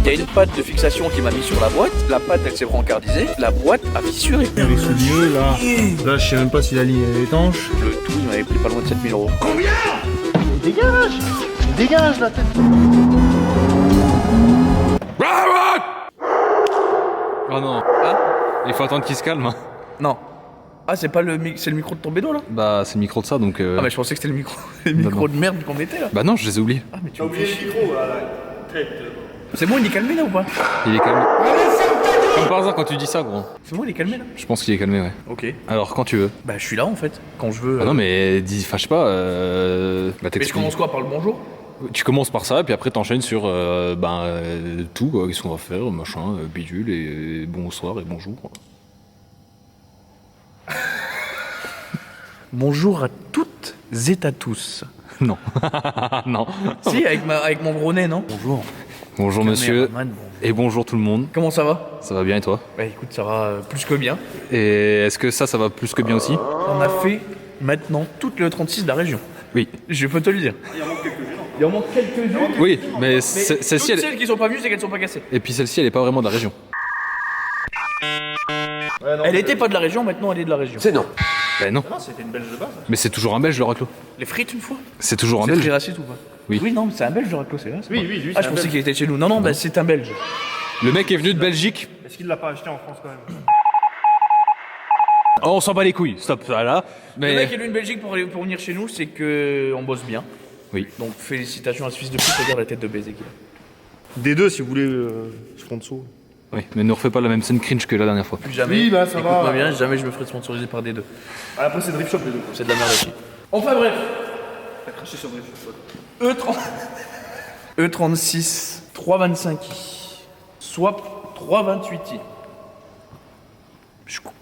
y a une patte de fixation qui m'a mis sur la boîte, la patte elle s'est brancardisée, la boîte a fissuré. Les souliers là, je sais même pas si la ligne est étanche. Le tout il m'avait pris pas loin de 7 000 €. Combien? Dégage! Dégage la tête! Oh non, Hein? il faut attendre qu'il se calme. Hein. Non. Ah c'est pas c'est le micro de ton bédo là? Bah c'est le micro de ça donc... Ah mais je pensais que c'était le micro, les micros de merde qu'on mettait là. Bah non, je les ai oubliés. Ah mais tu T'as oublié le micro là, tête. C'est bon, il est calmé là ou pas? Il est calmé. Comme par hasard quand tu dis ça gros. C'est bon, il est calmé là? Je pense qu'il est calmé ouais. Ok. Alors quand tu veux. Bah je suis là en fait, quand je veux. Ah non mais dis, enfin je sais pas... Bah, Mais je t'expliques. commence quoi, par le bonjour? Tu commences par ça, puis après t'enchaînes sur tout, quoi, qu'est-ce qu'on va faire, machin, bidule, et bonsoir et bonjour. Bonjour à toutes et à tous. Non. Non. Si, avec mon gros nez, non? Bonjour. Bonjour monsieur, Caméraman, bon. et bonjour tout le monde. Comment ça va? Ça va bien et toi? Bah écoute, ça va plus que bien. Et est-ce que ça va plus que bien aussi? On a fait maintenant toute le 36 de la région. Oui. Je peux te le dire. Il en manque quelques-unes. Oui, mais Mais celle-ci, toutes celles qui sont pas venues, c'est qu'elles sont pas cassées. Et puis celle-ci, elle est pas vraiment de la région. Ouais, non, Elle était pas de la région, maintenant elle est de la région. C'est non. Ben non. non, c'était une belge de base. Mais c'est toujours un belge le raclo. Les frites une fois? C'est toujours un C'est belge. très raciste ou pas? Oui. Oui, non, mais c'est un belge le raclo, c'est vrai. Oui, oui, lui, Ah, c'est je un pensais belge. qu'il était chez nous. Non, non, bah c'est un belge. Le mec est venu de Belgique. Est-ce qu'il l'a pas acheté en France quand même? Oh, on s'en bat les couilles, stop, voilà. Le mec est Mais... venu de Belgique pour venir chez nous, c'est que on bosse bien. Oui. Donc félicitations à Suisse de foot, regarde la tête de baiser qu'il a. Des deux si vous voulez sponsor. Oui, mais ne refais pas la même scène cringe que la dernière fois. Plus jamais. Oui, bah, ça va. Écoute-moi bien, jamais je me ferai sponsoriser par des deux. Ah, après c'est Drip Shop les deux. C'est de la merde aussi. Enfin bref. T'as craché sur Drip Shop. E36, 3,25 i. Swap 3,28 i. Je coupe.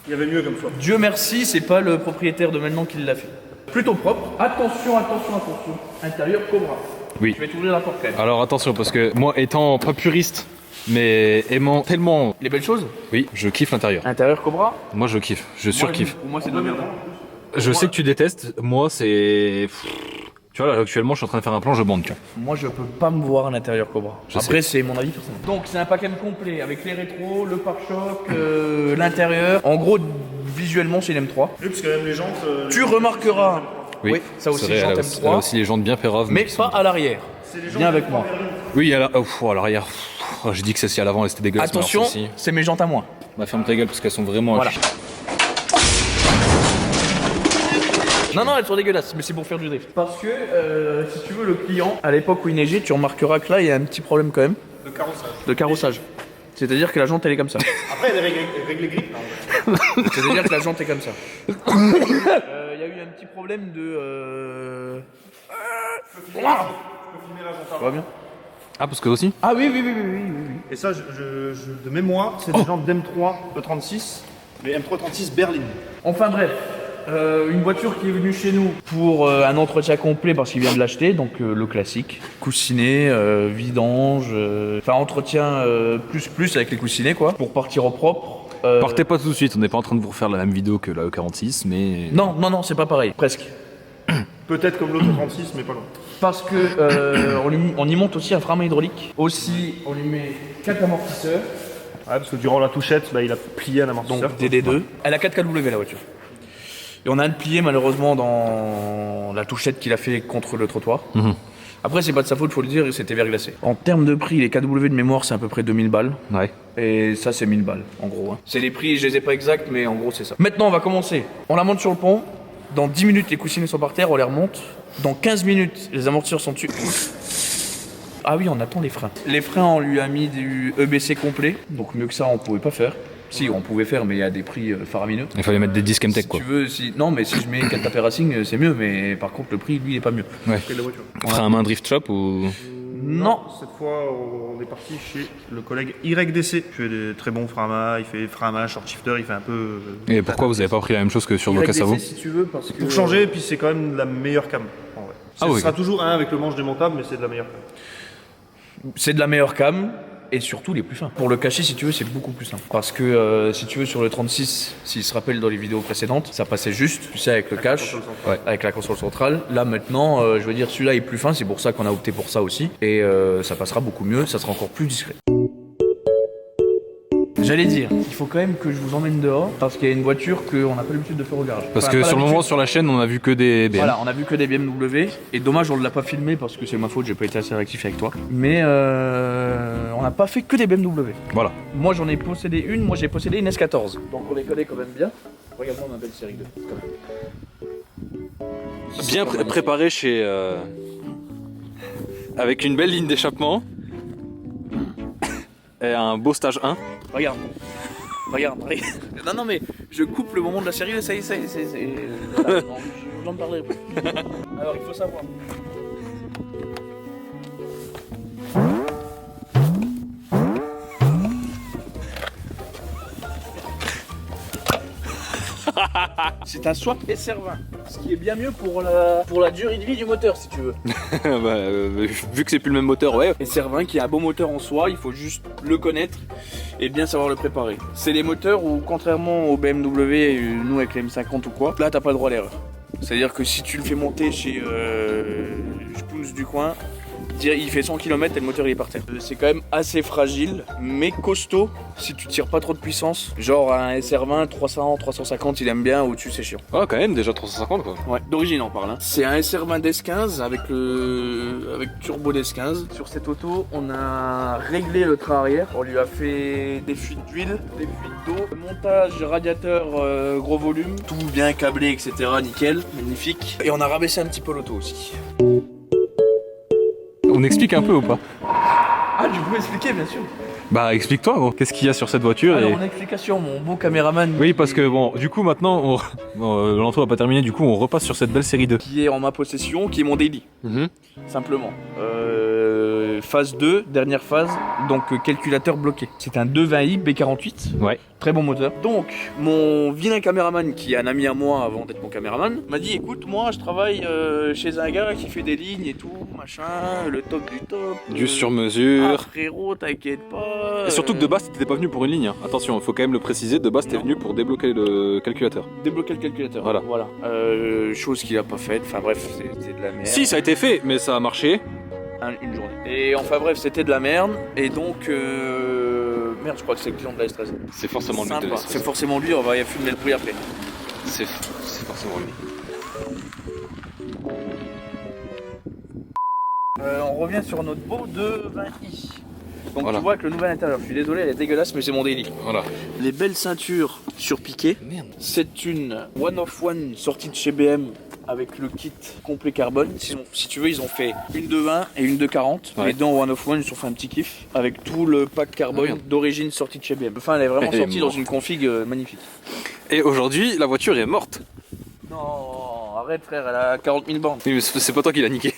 Il y avait mieux comme ça. Dieu merci, c'est pas le propriétaire de maintenant qui l'a fait. Plutôt propre. Attention, attention, attention. Intérieur Cobra. Oui. Je vais t'ouvrir la porte quand même. Alors attention, parce que moi, étant pas puriste, mais aimant tellement... Les belles choses. Oui, je kiffe l'intérieur. Intérieur Cobra. Moi, je kiffe, je surkiffe. Pour moi, c'est de la merde. Je sais que tu détestes, moi, c'est... Tu vois, là, actuellement, je suis en train de faire un plan, je bande, tu vois. Moi, je peux pas me voir à l'intérieur Cobra. Je Après, c'est mon avis personnel. Donc, c'est un paquet complet avec les rétros, le pare-choc, l'intérieur. En gros, visuellement, c'est une M3. Oui, parce que même les jantes. Tu remarqueras. Oui, ça aussi, c'est vrai, j'entends elle a aussi- elle a M3. aussi les jantes bien péraves. Mais qui pas sont- à l'arrière. Viens avec moi. Oui, à l'arrière. J'ai dit que celle-ci à l'avant, elle était dégueulasse. mais alors Attention, celle-ci- c'est mes jantes à moi. Bah, ferme ta gueule, parce qu'elles sont vraiment... Voilà. Non, non, elles sont dégueulasses, mais c'est pour faire du drift. Parce que, si tu veux, le client, à l'époque où il neigeait, tu remarqueras que là, il y a un petit problème quand même De carrossage. de carrossage. C'est-à-dire que la jante, elle est comme ça. Après, elle règle les grippes. Là, C'est-à-dire que la jante est comme ça. Il y a eu un petit problème de... Je peux filmer la jante Ça va bien? Ah, parce que aussi Ah oui, oui, oui, oui, oui, oui. Et ça, de mémoire, c'est des jantes d'M3 E36, mais M3 36 Berlin. Enfin bref, une voiture qui est venue chez nous pour un entretien complet parce qu'il vient de l'acheter, donc le classique. Coussinet, vidange, enfin entretien plus avec les coussinets quoi, pour partir au propre. Partez pas tout de suite, on n'est pas en train de vous refaire la même vidéo que la E46, mais... Non, non, non, c'est pas pareil, presque. Peut-être comme l'autre 36, mais pas loin. Parce que on y monte aussi un frein à main hydraulique. Aussi, on lui met 4 amortisseurs, Ouais, parce que durant la touchette, bah, il a plié un amortisseur. donc DD2. Elle a 4 kW la voiture. Et on a un plié malheureusement dans la touchette qu'il a fait contre le trottoir. Après, c'est pas de sa faute, faut le dire, c'était verglacé. En termes de prix, les KW de mémoire, c'est à peu près 2000 balles. Ouais. Et ça, c'est 1000 balles, en gros. Hein. C'est les prix, je les ai pas exacts, mais en gros, c'est ça. Maintenant, on va commencer. On la monte sur le pont. Dans 10 minutes, les coussinets sont par terre, on les remonte. Dans 15 minutes, les amortisseurs sont dessus. Ah oui, on attend les freins. Les freins, on lui a mis du EBC complet. Donc mieux que ça, on pouvait pas faire. Si, on pouvait faire, mais il y a des prix faramineux. Il fallait mettre des disques MTech, Si quoi. tu veux, non, mais si je mets 4 tapés Racing, c'est mieux. Mais par contre, le prix, lui, est pas mieux. Ouais. Quelle voiture Frein à main drift shop ou... Non. Cette fois, on est parti chez le collègue YDC. Il fait des très bons freins à main, il fait frein à main, short shifter, il fait un peu... Et pourquoi vous avez pas pris la même chose que sur vos YDC, Cassavo? si tu veux, parce que... Pour changer, puis c'est quand même la meilleure cam. En vrai. Ah Ce oui. sera toujours un avec le manche démontable, mais c'est de la meilleure cam. C'est de la meilleure cam. et surtout les plus fins. Pour le cacher, si tu veux, c'est beaucoup plus simple. Parce que si tu veux, sur le 36, s'il se rappelle dans les vidéos précédentes, ça passait juste, tu sais, avec le cache, avec la console centrale. Là maintenant, je veux dire, celui-là est plus fin, c'est pour ça qu'on a opté pour ça aussi. Et ça passera beaucoup mieux, ça sera encore plus discret. J'allais dire, il faut quand même que je vous emmène dehors parce qu'il y a une voiture qu'on n'a pas l'habitude de faire au garage. Parce Enfin, que pas sur le moment, l'habitude. sur la chaîne, on a vu que des BM. Voilà, on a vu que des BMW et dommage on ne l'a pas filmé parce que c'est ma faute, j'ai pas été assez réactif avec toi. Mais on n'a pas fait que des BMW. Voilà. Moi j'en ai possédé une, moi j'ai possédé une S14. Donc on les connaît quand même bien. Regarde-moi ma belle série 2. Bien préparé chez... avec une belle ligne d'échappement. Et un beau stage 1. Regarde. Regarde. Non mais je coupe le moment de la série, ça y est, voilà, non, j'en parlerai plus. Alors il faut savoir. C'est un swap SR20, ce qui est bien mieux pour la durée de vie du moteur si tu veux. Vu que c'est plus le même moteur, ouais. SR20 qui est un beau moteur en soi, il faut juste le connaître et bien savoir le préparer. C'est les moteurs où, contrairement au BMW, nous avec les M50 ou quoi, là t'as pas le droit à l'erreur. C'est-à-dire que si tu le fais monter chez Spoons du coin, il fait 100 km et le moteur il est par terre. C'est quand même assez fragile, mais costaud si tu tires pas trop de puissance. Genre un SR20 300, 350 il aime bien, au-dessus c'est chiant. Ah quand même, déjà 350 quoi. Ouais, d'origine on parle. Hein. C'est un SR20 DS15 avec turbo DS15. Sur cette auto, on a réglé le train arrière. On lui a fait des fuites d'huile, des fuites d'eau, montage radiateur gros volume, tout bien câblé, etc. Nickel, magnifique. Et on a rabaissé un petit peu l'auto aussi. On explique un peu ou pas? Ah, je peux expliquer bien sûr. Bah explique-toi, bon. Qu'est-ce qu'il y a sur cette voiture? Alors et... en explication, mon beau caméraman. Oui, parce que bon, du coup maintenant, l'intro n'a pas terminé, du coup on repasse sur cette belle série 2. Qui est en ma possession, qui est mon daily. Simplement. Phase 2, dernière phase, donc calculateur bloqué. C'est un 220i B48. Ouais. Très bon moteur. Donc, mon vilain caméraman, qui est un ami à moi avant d'être mon caméraman, m'a dit écoute, moi je travaille chez un gars qui fait des lignes et tout, machin, le top du top. Du sur mesure. Ah, frérot, t'inquiète pas. Et surtout que de base t'étais pas venu pour une ligne, hein. Attention, il faut quand même le préciser, de base t'es venu pour débloquer le calculateur. Débloquer le calculateur. Voilà. Chose qu'il a pas faite. Enfin bref, c'est de la merde. Si, ça a été fait, mais ça a marché. Une journée. Et enfin bref, c'était de la merde. Et donc, merde, je crois que c'est le client de la S13. C'est forcément lui de la S13. C'est forcément lui, on va y filmer le bruit après. C'est forcément lui. On revient sur notre beau 220i. Donc voilà. tu vois que le nouvel intérieur, je suis désolé, elle est dégueulasse, mais c'est mon daily. Voilà. Les belles ceintures surpiquées. Merde. C'est une one of one sortie de chez BM avec le kit complet carbone. Si tu veux, ils ont fait une de 20 et une de 40. Ouais. Les deux en one of one, ils se sont fait un petit kiff avec tout le pack carbone d'origine sortie de chez BM. Enfin, elle est vraiment Elle est sortie dans morte. une config magnifique. Et aujourd'hui, la voiture est morte. Non, arrête frère, elle a 40 000 bornes. Oui, mais c'est pas toi qui l'as niqué.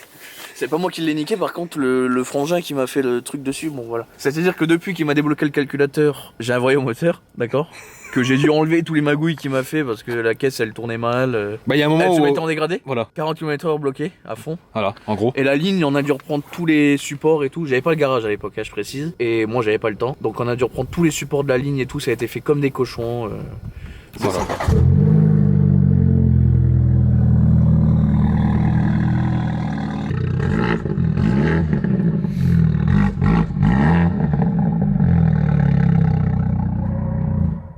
C'est pas moi qui l'ai niqué, par contre le frangin qui m'a fait le truc dessus, bon voilà. C'est-à-dire que depuis qu'il m'a débloqué le calculateur, j'ai un voyant moteur, d'accord, que j'ai dû enlever tous les magouilles qu'il m'a fait parce que la caisse elle tournait mal. Bah il y a un moment Elle se où... mettait en dégradé, Voilà, 40 km/h bloqué à fond. voilà, en gros. Et la ligne, on a dû reprendre tous les supports et tout. J'avais pas le garage à l'époque, hein, je précise. Et moi j'avais pas le temps. Donc on a dû reprendre tous les supports de la ligne et tout, ça a été fait comme des cochons. Voilà.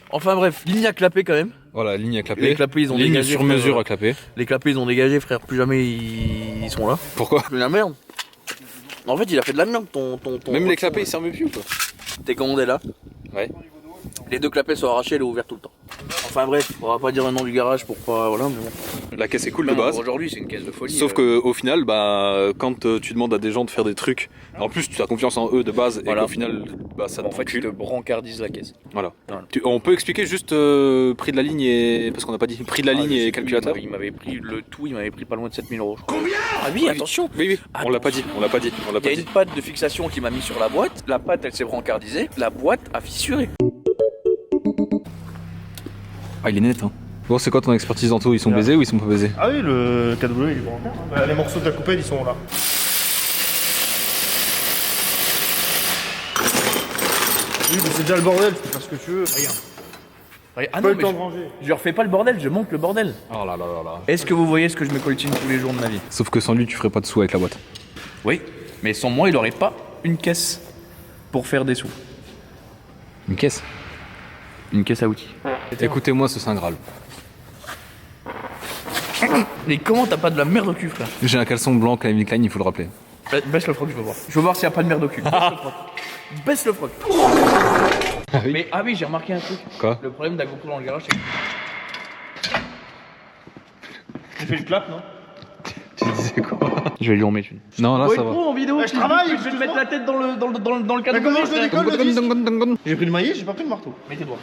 Enfin bref, ligne à clapper quand même. Voilà, ligne à clapper. Les clapets, ils ont ligne dégagé, sur frère. mesure à clapper. Les clapets ils ont dégagé frère, plus jamais ils sont là. Pourquoi? C'est de la merde. En fait il a fait de la merde ton Même les clapets ils servent plus ou quoi? T'es commandé là. Ouais. Les deux clapets sont arrachés, elle est ouverte tout le temps. Enfin bref, on va pas dire le nom du garage pour pas. Voilà, mais bon. La caisse est cool de Non, base. Aujourd'hui c'est une caisse de folie. Sauf que au final, bah, quand tu demandes à des gens de faire des trucs, en plus tu as confiance en eux de base Voilà. et qu'au final, bah, ça en fait ils t'encule. te brancardisent la caisse. Voilà. Voilà. On peut expliquer juste prix de la ligne et parce qu'on n'a pas dit prix de la ligne et calculateur. Il m'avait pris le tout, il m'avait pris pas loin de 7000 €. Combien? Ah oui, attention. Oui, on l'a pas dit, on l'a pas dit, on l'a Il y pas a dit. une patte de fixation qui m'a mis sur la boîte. La patte elle s'est brancardisée, la boîte a fissuré. Ah, il est net, hein. Bon, c'est quoi ton expertise d'Anto? Ils sont baisés ou ils sont pas baisés? Ah oui, le 4W il est bon. Les morceaux de la coupelle ils sont là. Oui, mais c'est déjà le bordel, tu peux faire ce que tu veux. Regarde. Ah Pas non, le mais temps de ranger. je leur fais pas le bordel, je monte le bordel. Oh là là là là. Est-ce que vous voyez ce que je me coltine tous les jours de ma vie? Sauf que sans lui, tu ferais pas de sous avec la boîte. Oui, mais sans moi, il aurait pas une caisse pour faire des sous. Une caisse. Une caisse à outils. Écoutez-moi ce Saint Graal. Mais comment t'as pas de la merde au cul, frère? J'ai un caleçon blanc Calvin Klein, il faut le rappeler. Baisse le froc, je veux voir. Je veux voir s'il y a pas de merde au cul. Baisse le froc. Ah oui. Mais ah oui, j'ai remarqué un truc. Quoi? Le problème d'Agopo dans le garage, c'est que... J'ai fait le clap, non? Tu disais quoi? Je vais lui en mettre une. Non, là ça va. en vidéo, je travaille, je vais te mettre la tête dans le cadre. Mais comment je le décolle, le disque? J'ai J'ai pris le maillet, j'ai pas pris le marteau. Mets tes doigts.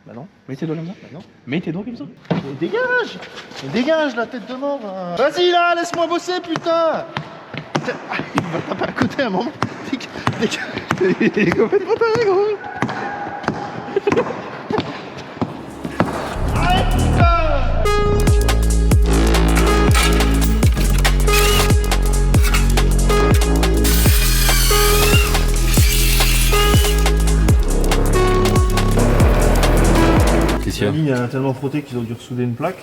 Bah non. Mets tes doigts comme ça. Bah non. Mets tes doigts comme ça. Mais dégage! Mais dégage la tête de mort! Vas-y là, laisse-moi bosser, putain! Ah, il va taper à côté à un moment. Dégage! Il est complètement taré, gros! Arrête, putain! Qu'est-ce qu'il y La a? ligne a tellement frotté qu'ils ont dû ressouder une plaque.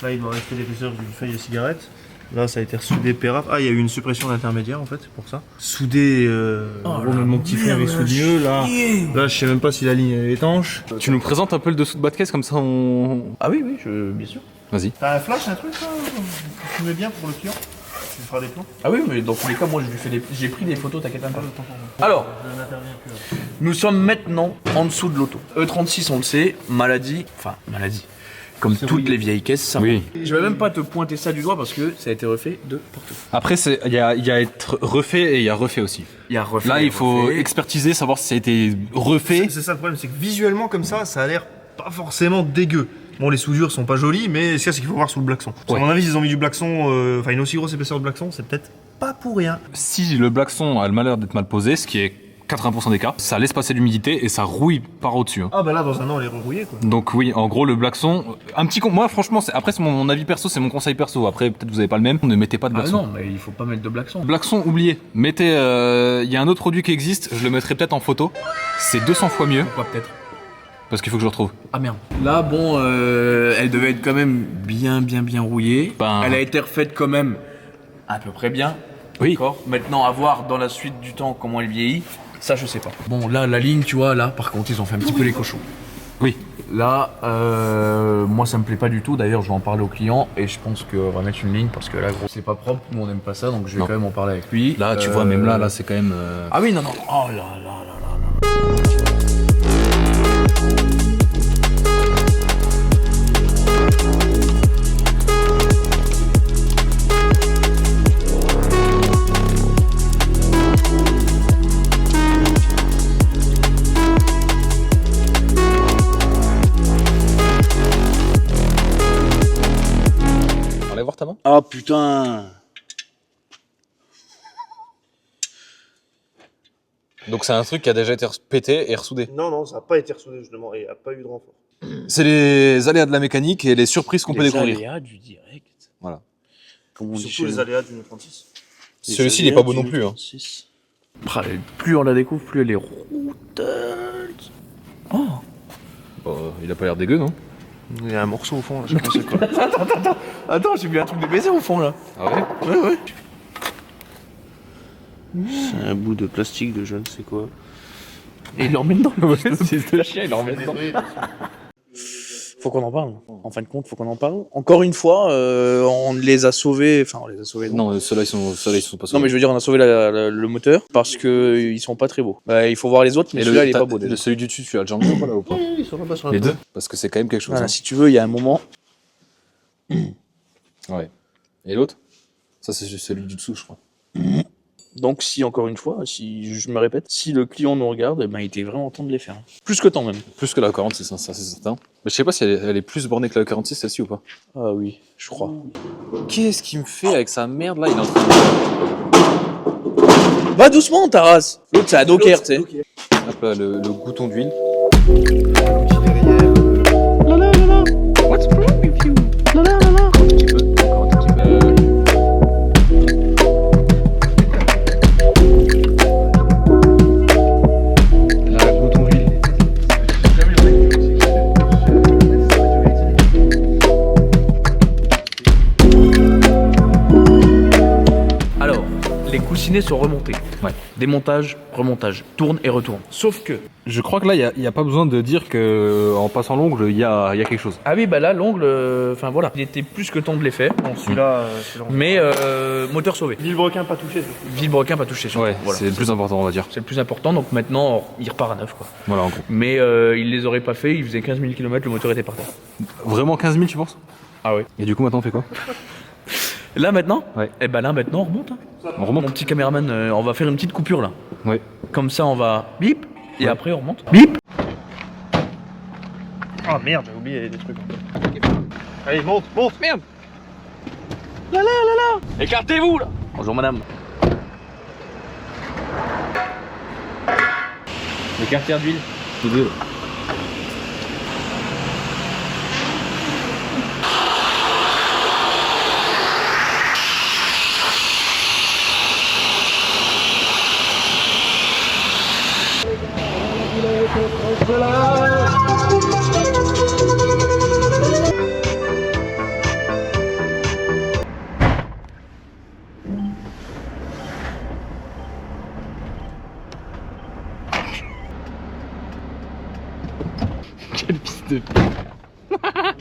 Là, il doit rester l'épaisseur d'une feuille de cigarette. Là, ça a été ressoudé pérap. Ah, il y a eu une suppression d'intermédiaire en fait, c'est pour ça. Soudé, mon petit frère il soude mieux. Là, je sais même pas si la ligne est étanche. Tu nous présentes un peu le dessous de bas de caisse comme ça on. Ah oui, bien sûr. Vas-y. T'as un flash, un truc là que tu mets bien pour le client? Tu feras des plans? Ah oui, mais dans tous les cas, moi, j'ai pris des photos, t'inquiète pas. Alors, nous sommes maintenant en dessous de l'auto. E36, on le sait, maladie. Comme toutes les vieilles caisses, ça. Oui. Je vais même pas te pointer ça du doigt parce que ça a été refait de partout. Après, il y a être refait et il y a refait aussi. Il y a refait. Là, il faut refait. expertiser, savoir si ça a été refait. C'est ça le problème, c'est que visuellement comme ça a l'air pas forcément dégueu. Bon, les soudures sont pas jolies, mais ce qu'il faut voir sous le blackson. À Ouais. mon avis, ils ont mis du blackson, enfin une aussi grosse épaisseur de blackson, c'est peut-être pas pour rien. Si le blackson a le malheur d'être mal posé, ce qui est 80% des cas, ça laisse passer l'humidité et ça rouille par au-dessus. Hein. Ah bah là, dans un an, on les rerouillé quoi. Donc oui, en gros, le blackson, moi franchement, après c'est mon avis perso, c'est mon conseil perso. Après, peut-être vous avez pas le même. Ne mettez pas de Ah blackson. non, mais il faut pas mettre de blackson. Blackson, oubliez. Mettez, il y a un autre produit qui existe. Je le mettrai peut-être en photo. C'est 200 fois mieux Pourquoi peut-être? parce qu'il faut que je le retrouve. Ah merde. Là, bon, elle devait être quand même bien rouillée. Ben- Elle a été refaite quand même à peu près bien. Oui. D'accord. Maintenant, à voir dans la suite du temps comment elle vieillit, ça je sais pas. Bon, là, la ligne, tu vois, là, par contre, ils ont fait un petit peu les cochons. Oui. Là, moi ça me plaît pas du tout. D'ailleurs, je vais en parler au client et je pense qu'on va mettre une ligne parce que là, gros, c'est pas propre. Nous, on n'aime pas ça, donc je vais Non. quand même en parler avec lui. Là, tu vois, même là, c'est quand même. Ah oui, non. Oh là là là là là. Allez voir ta main. Ah putain! Donc c'est un truc qui a déjà été pété et ressoudé. Non, ça n'a pas été ressoudé justement, et il n'y a pas eu de renfort. C'est les aléas de la mécanique et les surprises qu'on peut découvrir. Les aléas du direct. Voilà. Comme on dit Surtout chez les nous. aléas d'une 36. Les Celui-ci, il est aléas pas beau du non plus, hein. 36. Plus on la découvre, plus elle est routeuse. Oh. Bon, il a pas l'air dégueu, non? Il y a un morceau au fond, là, je sais pas c'est quoi. Attends, j'ai vu un truc de baiser au fond là. Ah ouais? Ouais. C'est un bout de plastique de je ne sais quoi. Et il le remet dedans. C'est le chien, il le remet dedans. Oui, Faut qu'on en parle. En fin de compte, faut qu'on en parle. Encore une fois, on les a sauvés. Enfin, on les a sauvés. Non, ceux-là, ils sont pas Non, mais je veux dire, on a sauvé le moteur parce que ils sont pas très beaux. Il faut voir les autres, mais celui-là, il est pas beau. Déjà. Celui du dessus, tu as le jambon ou pas là ou pas? ils sont là-bas sur la Les table. deux? Parce que c'est quand même quelque chose. Voilà, Hein. si tu veux, il y a un moment. Ouais. Et l'autre? Ça, c'est celui du dessous, je crois. Donc, si encore une fois, si je me répète, si le client nous regarde, il était vraiment temps de les faire. Plus que temps même. Plus que la 46, hein, ça c'est certain. Mais je sais pas si elle est plus bornée que la 46, celle-ci ou pas. Ah oui, je crois. Qu'est-ce qu'il me fait avec sa merde là? Il est en train de... Va doucement, Taras. L'autre, c'est un docker, tu sais. Hop là, le gouton d'huile. What's wrong with you? Un petit peu, encore un petit peu. coussinets sont remontés. Ouais. Démontage, remontage, tourne et retourne. Sauf que... Je crois que là, il n'y a pas besoin de dire qu'en passant l'ongle, il y a quelque chose. Ah oui, bah là, l'ongle, enfin voilà. Il était plus que temps de l'effet. Bon, Celui-là, mais moteur sauvé. Villebrequin pas touché. Villebrequin pas touché. Surtout. Ouais, Voilà. c'est le plus important, on va dire. C'est le plus important, donc maintenant, il repart à neuf, quoi. Voilà, en gros. Mais il les aurait pas fait, il faisait 15 000 km, le moteur était par terre. Vraiment 15 000, tu penses? Ah ouais. Et du coup, maintenant, on fait quoi? Là maintenant Ouais. Eh ben là maintenant, on remonte. Hein. On remonte? Mon petit caméraman, on va faire une petite coupure là. Ouais. Comme ça, on va bip, et après on remonte. Bip. Ah merde, j'ai oublié des trucs. Allez, monte, monte. Merde. Là. Écartez-vous là. Bonjour madame. Le quartier d'huile.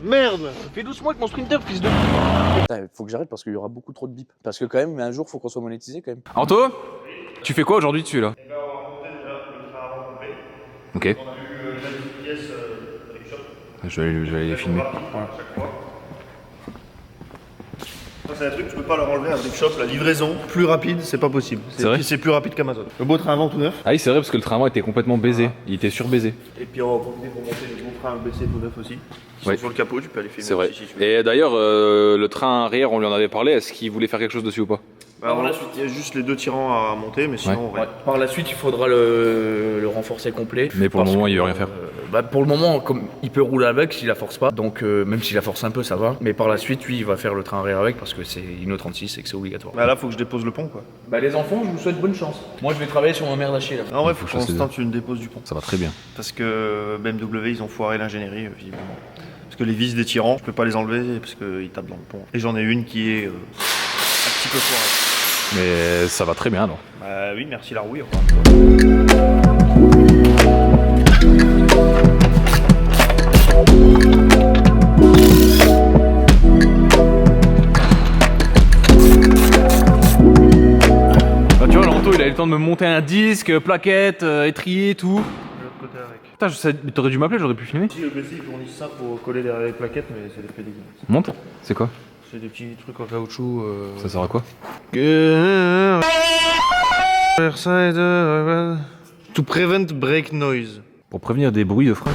Merde. Fais doucement avec mon sprinter, fils de... Il faut que j'arrête parce qu'il y aura beaucoup trop de bip. Parce que quand même, mais un jour, faut qu'on soit monétisé quand même. Anto, tu fais quoi aujourd'hui dessus là? Ok. Je vais aller les filmer. Ça, c'est un truc, tu peux pas leur enlever un shop. La livraison plus rapide, c'est pas possible. C'est vrai? C'est plus rapide qu'Amazon. Le beau train avant tout neuf. Ah oui, c'est vrai parce que le train avant était complètement baisé. Il était surbaisé. Et puis on va profiter pour monter les gros trains BC tout neuf aussi. Qui sont Ouais. sur le capot, tu peux aller filmer. C'est vrai. aussi, si tu veux. Et d'ailleurs, le train arrière, on lui en avait parlé. Est-ce qu'il voulait faire quelque chose dessus ou pas? Bah, voilà, il y a juste les deux tirants à monter, mais sinon, Ouais. Par la suite, il faudra le renforcer complet. Mais pour le Parce moment, que, il veut rien faire. Pour le moment, comme il peut rouler avec s'il la force pas, donc même s'il la force un peu, ça va. Mais par la suite, lui, il va faire le train arrière avec parce que c'est une 36 et que c'est obligatoire. Bah là, faut que je dépose le pont quoi. Bah les enfants, je vous souhaite bonne chance. Moi, je vais travailler sur ma merde à chier là. Non, ouais, faut que ça, pour c'est l'instant tu me déposes du pont. Ça va très bien. Parce que BMW, ils ont foiré l'ingénierie, visiblement. Parce que les vis des tirants, je peux pas les enlever parce qu'ils tapent dans le pont. Et j'en ai une qui est un petit peu foirée. Mais ça va très bien alors. Bah oui, merci la rouille encore une fois. Ah, tu vois, l'Anto, il a eu le temps de me monter un disque, plaquette, étrier, tout. De l'autre côté avec. Putain, t'aurais dû m'appeler, j'aurais pu filmer. Si le BC, ils fournissent ça pour coller derrière les plaquettes, mais c'est des faits dégueulasses. Monte. C'est quoi? C'est des petits trucs en caoutchouc. Ça sert à quoi? To prevent brake noise. Pour prévenir des bruits de frein.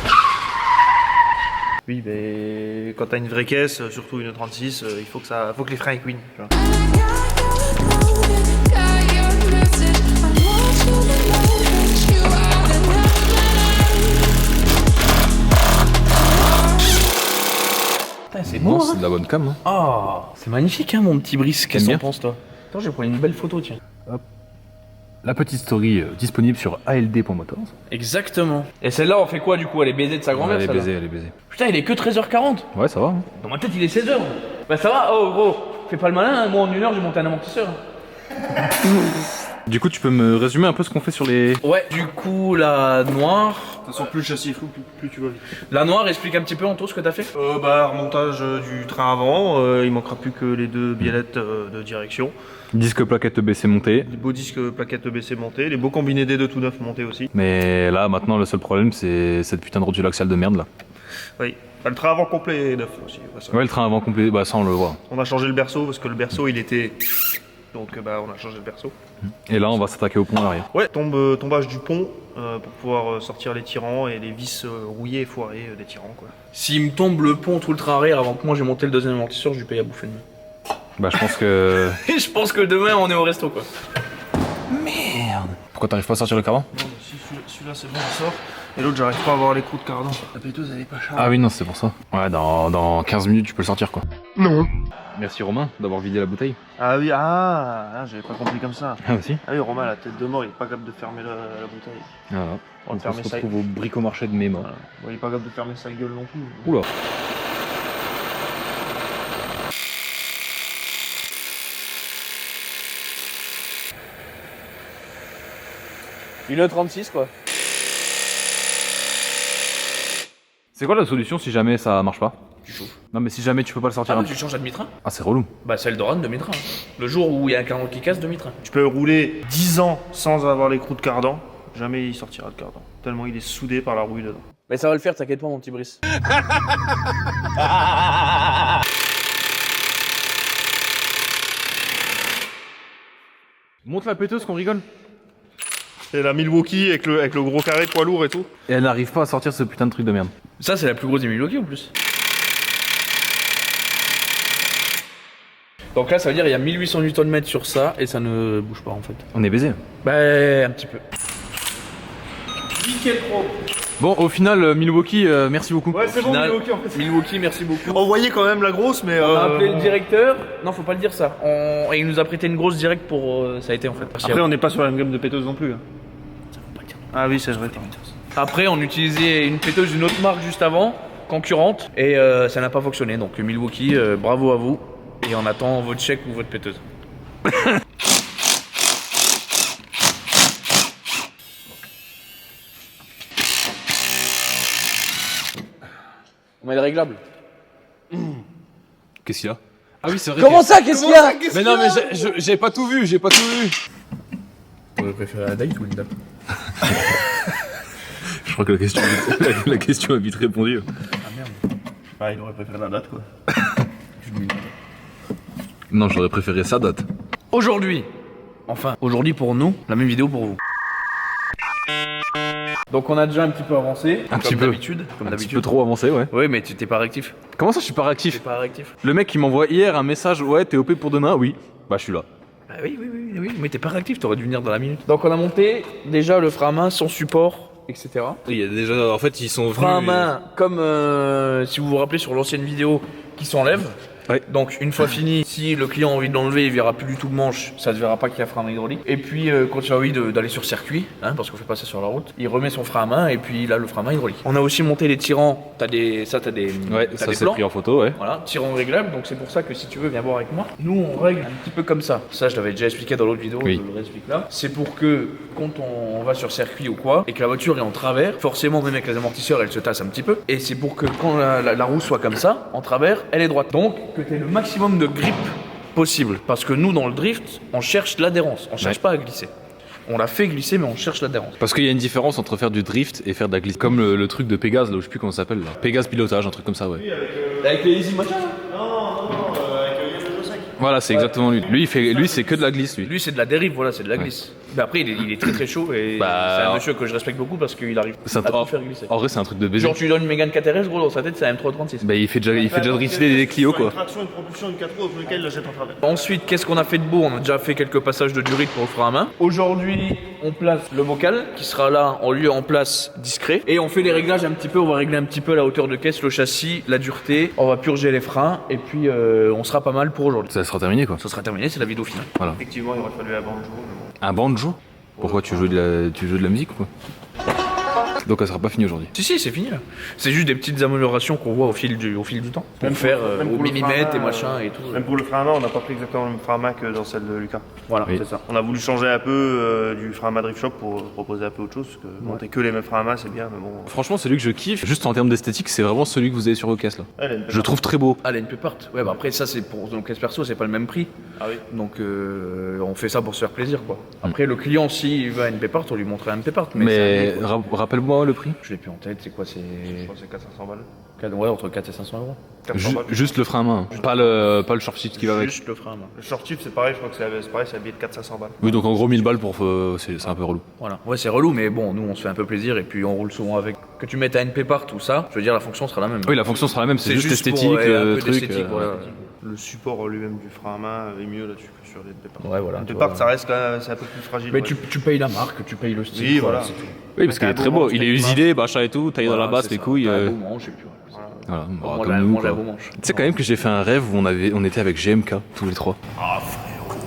Oui, mais quand t'as une vraie caisse, surtout une 36, il faut que les freins couinent. Tu vois. Putain, c'est Bon, beau. c'est de la bonne cam. Hein. Ah, c'est magnifique, hein, mon petit Brice. Qu'est-ce que T'aimes t'en penses, toi? Attends, je vais prendre une belle photo, tiens. La petite story disponible sur ALD.motors. Exactement. Et celle-là, on fait quoi du coup? Elle est baisée de sa grand-mère, Elle est celle-là. baisée, elle est baisée. Putain, il est que 13h40. Ouais, ça va. Hein. Dans ma tête, il est 16h. Bah ça va, oh gros, fais pas le malin, hein. Moi en une heure, j'ai monté un amortisseur. Du coup, tu peux me résumer un peu ce qu'on fait sur les... Ouais, du coup, la noire. De toute façon, plus le châssis est flou, plus tu vas vite. La noire, explique un petit peu en tout ce que t'as fait. Remontage du train avant, il manquera plus que les deux biellettes de direction. Disque plaquette BC monté. Les beaux disques plaquettes EBC montés, les beaux combinés D de tout neuf montés aussi. Mais là, maintenant, le seul problème, c'est cette putain de rotule axiale de merde là. Oui. Enfin, le train avant complet est neuf aussi. Ça. Ouais, le train avant complet, bah ça on le voit. On a changé le berceau parce que le berceau il était. Donc on a changé le berceau. Et là, on va s'attaquer au pont à l'arrière. Ouais, tombage du pont pour pouvoir sortir les tirants et les vis rouillées et foirées des tirants quoi. S'il me tombe le pont tout le train arrière avant que moi j'ai monté le deuxième amortisseur, je lui paye à bouffer de main. Bah, je pense que. Je pense que demain on est au resto quoi. Pourquoi t'arrives pas à sortir le cardan? Non, mais si celui-là c'est bon, il sort. Et l'autre, j'arrive pas à avoir les trous de cardan. La péteuse elle est pas chère. Ah oui, non, c'est pour ça. Ouais, dans 15 minutes, tu peux le sortir quoi. Non. Merci Romain d'avoir vidé la bouteille. Ah oui, j'avais pas compris comme ça. Ah, aussi. Ah oui, Romain, la tête de mort, il est pas capable de fermer la bouteille. Voilà. On va On fermer se ça. retrouve au bricomarché de Méma. Voilà. Bon, il est pas capable de fermer sa gueule non plus. Oula. 1,36 quoi. C'est quoi la solution si jamais ça marche pas? Tu chauffes. Non mais si jamais tu peux pas le sortir. Ah, tu changes à demi-train. Ah c'est relou. Bah c'est Eldorado demi-train. Le jour où il y a un cardan qui casse, demi-train. Tu peux rouler 10 ans sans avoir l'écrou de cardan, jamais il sortira de cardan. Tellement il est soudé par la rouille dedans. Mais ça va le faire, t'inquiète pas mon petit Brice. Monte la péteuse qu'on rigole. Et la Milwaukee avec le gros carré poids lourd et tout. Et elle n'arrive pas à sortir ce putain de truc de merde. Ça, c'est la plus grosse des Milwaukee en plus. Donc là, ça veut dire qu'il y a 1800 Nm sur ça et ça ne bouge pas en fait. On est baisé. Bah, un petit peu. Nickel pro. Bon au final Milwaukee merci beaucoup. Ouais, c'est bon, Final, Milwaukee en fait. Milwaukee, merci beaucoup. On voyait quand même la grosse, mais. On a appelé le directeur. Non, faut pas le dire ça. Et il nous a prêté une grosse direct pour. Ça a été en fait. Après, on n'est pas sur la même gamme de péteuse non plus. Hein. Ah oui, c'est vrai. Après, on utilisait une péteuse d'une autre marque juste avant, concurrente, et ça n'a pas fonctionné. Donc Milwaukee, bravo à vous. Et on attend votre chèque ou votre péteuse. On met le réglable. Qu'est-ce qu'il y a? Ah oui c'est vrai. Comment ça, qu'est-ce qu'il y a? Mais non mais j'ai pas tout vu, Vous préférez la date ou une date? Je crois que la question a vite répondu. Ah, il aurait préféré la date quoi. Non j'aurais préféré sa date. Aujourd'hui, enfin, aujourd'hui pour nous, la même vidéo pour vous. Donc on a déjà un petit peu avancé, Un petit comme peu. d'habitude. Comme Un petit d'habitude. peu trop avancé ouais. Oui, mais tu t'es pas réactif. Comment ça je suis pas T'es réactif? pas réactif. Le mec qui m'envoie hier un message, ouais t'es OP pour demain, oui. Bah je suis là. Ah oui, mais t'es pas réactif, t'aurais dû venir dans la minute. Donc on a monté déjà le frein à main, son support, etc. Il y a déjà, en fait ils sont Frein à main, comme si vous vous rappelez sur l'ancienne vidéo, qui s'enlève. Ouais. Donc une fois fini, si le client a envie de l'enlever, il verra plus du tout le manche, ça se verra pas qu'il y a frein à main hydraulique. Et puis quand il a envie d'aller sur circuit, hein, parce qu'on fait pas ça sur la route, il remet son frein à main et puis il a le frein à main hydraulique. On a aussi monté les tirants, t'as des Ouais, t'as ça des c'est plans. pris en photo ouais. Voilà, tirant réglable, donc c'est pour ça que si tu veux, viens voir avec moi. Nous, on règle un petit peu comme ça. Ça, je l'avais déjà expliqué dans l'autre vidéo, Oui. je le réexplique là. C'est pour que quand on va sur circuit ou quoi, et que la voiture est en travers, forcément, même avec les amortisseurs, elle se tasse un petit peu. Et c'est pour que quand la roue soit comme ça, en travers, elle est droite. Donc, que tu aies le maximum de grip possible. Parce que nous, dans le drift, on cherche l'adhérence, on cherche pas à glisser. On la fait glisser, mais on cherche l'adhérence. Parce qu'il y a une différence entre faire du drift et faire de la glisse. Comme le truc de Pégase, là, je sais plus comment ça s'appelle là. Pégase pilotage, un truc comme ça ouais. Avec les easy machin, Voilà c'est exactement lui. Lui c'est que de la glisse lui. lui, c'est de la dérive, voilà, c'est de la glisse. Mais après, il est très très chaud et Bah, c'est un monsieur que je respecte beaucoup parce qu'il arrive C'est un- à tout faire glisser. En vrai c'est un truc de baiser. Genre, tu lui donnes une Mégane 4RS, gros, dans sa tête, c'est un M336. Bah il fait déjà drifter des Clio quoi. Une traction, une propulsion, une 4 roues pour lequel il la jette en travers. Ensuite, qu'est-ce qu'on a fait de beau? On a déjà fait quelques passages de durite pour le frein à main. Aujourd'hui, on place le bocal qui sera là en lieu en place discret. Et on fait les réglages un petit peu. On va régler un petit peu la hauteur de caisse, le châssis, la dureté. On va purger les freins. Et puis, on sera pas mal pour aujourd'hui. Ça sera terminé quoi. Ça sera terminé, c'est la vidéo finale. Effectivement, il aurait fallu un banjo. Mais bon. Un banjo? Pourquoi tu joues de la musique ou quoi? Donc elle sera pas finie aujourd'hui. Si, c'est fini là. C'est juste des petites améliorations qu'on voit au fil du temps. Même faire même au pour le millimètre frein, et machin et tout. Même pour le frein à main, on n'a pas pris exactement le même frein à main que dans celle de Lucas. Voilà, Oui. c'est ça. On a voulu changer un peu du frein à main Drift Shop pour proposer un peu autre chose. Parce que monter que les mêmes freins à main, c'est bien, mais bon. Franchement celui que je kiffe, juste en termes d'esthétique, c'est vraiment celui que vous avez sur vos caisses là. Elle a une Je le trouve très beau. Ah, la NP part. Ouais, bah après, ça, c'est pour nos caisses perso, c'est pas le même prix. Ah oui. Donc, on fait ça pour se faire plaisir, quoi. Après, le client, s'il veut un NP part, on lui montre un NP part. Mais c'est un- rappelle-moi le prix. Je l'ai plus en tête, c'est quoi? C'est. Je pense que c'est 400 balles. Ouais, entre 4 et 500 euros. 400 balles. Juste le frein à main, pas le short shift qui va avec. Juste le frein, moi. Le short tube, c'est pareil, je crois que c'est pareil, c'est un billet de 400-500 balles. Oui donc en gros 1000 balles pour c'est un peu relou. Voilà. Ouais, c'est relou, mais bon, nous, on se fait un peu plaisir et puis on roule souvent avec. Que tu mettes un NP part, tout ça, je veux dire, la fonction sera la même. Oui la fonction sera la même, c'est juste pour, esthétique, ouais, un peu truc. d'esthétique, voilà. Le support lui-même du frein à main est mieux là-dessus que sur les départs. Ouais, voilà. Les tu départs, vois. ça reste quand même, c'est un peu plus fragile. Mais ouais. tu payes la marque, tu payes le style. Oui, quoi, voilà. c'est tout. Oui parce qu'il est très beau, il est usidé, machin et tout, taillé dans la Voilà, basse, c'est les ça. couilles. T'as un beau manche et puis voilà. Voilà, Bon, bah, moi, comme j'ai nous, un quoi. beau manche. Tu sais quand même que j'ai fait un rêve où on était avec GMK tous les trois. Ah, frérot,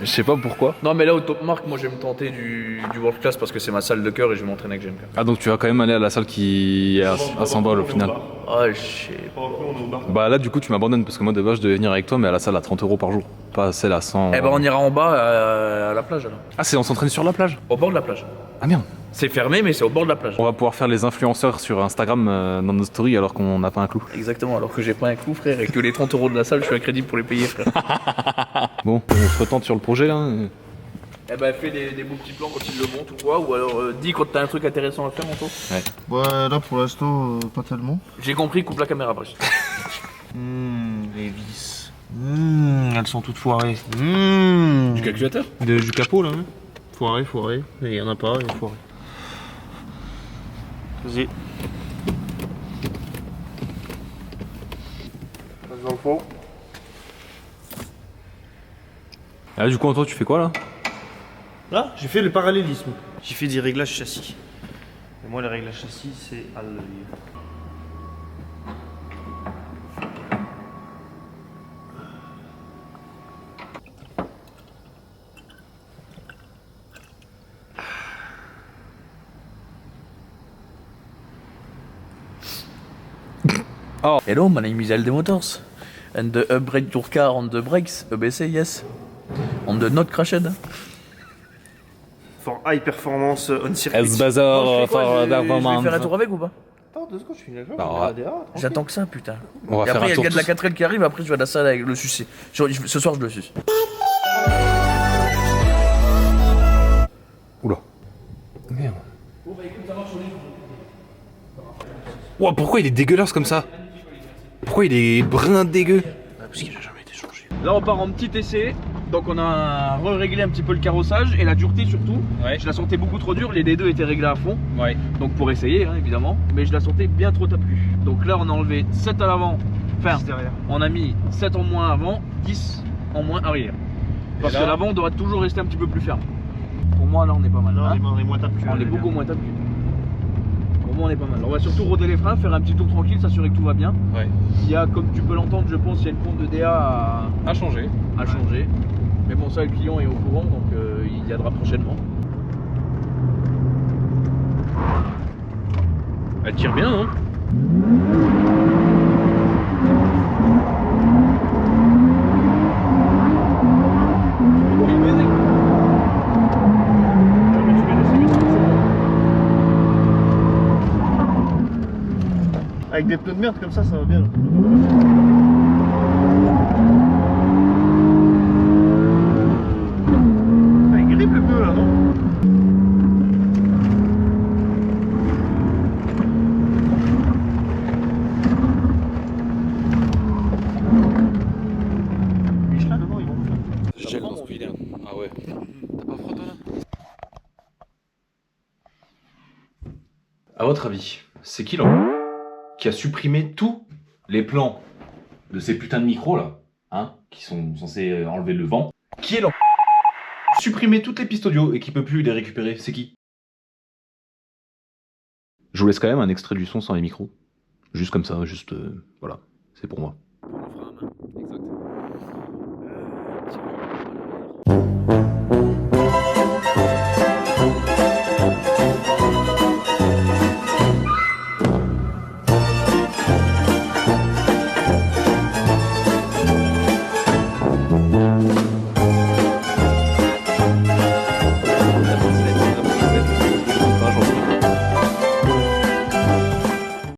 Je sais pas pourquoi. Non, mais là, au Top Mark, moi, je vais me tenter du World Class parce que c'est ma salle de cœur et je vais m'entraîner avec GMK. Ah, donc tu vas quand même aller à la salle qui est à 100 balles au final. Ah, je sais. Bah là, du coup, tu m'abandonnes parce que moi, de base, je devais venir avec toi, mais à la salle à 30 € par jour. Pas celle à 100. Eh ben, on ira en bas à la plage, alors. Ah, on s'entraîne sur la plage? Au bord de la plage. Ah merde. C'est fermé, mais c'est au bord de la plage. On va pouvoir faire les influenceurs sur Instagram dans nos stories alors qu'on n'a pas un clou. Exactement, alors que j'ai pas un coup, frère, et que les 30 € de la salle, je suis incrédible pour les payer, frère. Bon, on se retente sur le projet là. Eh ben, fais des beaux petits plans quand ils le montent ou quoi, ou alors dis quand t'as un truc intéressant à faire, Monto. Ouais, là pour l'instant, pas tellement. J'ai compris, coupe la caméra après. Les vis. Elles sont toutes foirées. Du calculateur? Du capot là, hein. Foiré. Et il y en a pas, il est foiré. Vas-y. Passe dans le fond. Ah, du coup, toi, tu fais quoi là? Là, j'ai fait le parallélisme. J'ai fait des réglages châssis. Et moi, les réglages châssis, c'est à l'œil. Hello, my name is LD Motors. And the upgrade your car on the brakes, EBC, yes. On the not crashed. For high performance on circuit. S-Bazar, Je vais performance. faire un tour avec ou pas? Attends, 2 secondes, je finis la job. Bah, J'attends que ça, putain. On va Et faire après, il y un a le tour. gars de la 4L qui arrive, après, je vais à la salle avec le sucer. Ce soir, je le suce. Oula. Merde. Ouah, pourquoi il est dégueulasse comme ça? Pourquoi il est brun dégueu? Parce qu'il a jamais été changé. Là, on part en petit essai. Donc, on a réglé un petit peu le carrossage et la dureté surtout. Ouais. Je la sentais beaucoup trop dure. Les D2 étaient réglés à fond. Ouais. Donc, pour essayer, hein, évidemment. Mais je la sentais bien trop tapue. Donc, là, on a enlevé 7 à l'avant. Enfin, derrière. on a mis 7 en moins avant, 10 en moins arrière. Parce que l'avant doit toujours rester un petit peu plus ferme. Pour moi, là, on est pas mal. Non, hein. on est moins tape que On est beaucoup moins tapu. Pour moi, on est pas mal. On va surtout roder les freins, faire un petit tour tranquille, s'assurer que tout va bien. Ouais. Il y a, comme tu peux l'entendre, je pense, il y a une pompe de DA À changer. à changer. Mais bon, ça, le client est au courant, donc il viendra prochainement. Elle tire bien, hein? Avec des pneus de merde comme ça va bien. Ah, il grippe le pneu là, non? Michelin devant, ils vont nous faire. Gel dans ce vilain. Ah ouais. T'as pas froid toi là? À votre avis, c'est qui qui a supprimé tous les plans de ces putains de micros là, hein, qui sont censés enlever le vent? Qui est supprimer toutes les pistes audio et qui peut plus les récupérer? C'est qui? Je vous laisse quand même un extrait du son sans les micros. Juste comme ça, juste voilà, c'est pour moi.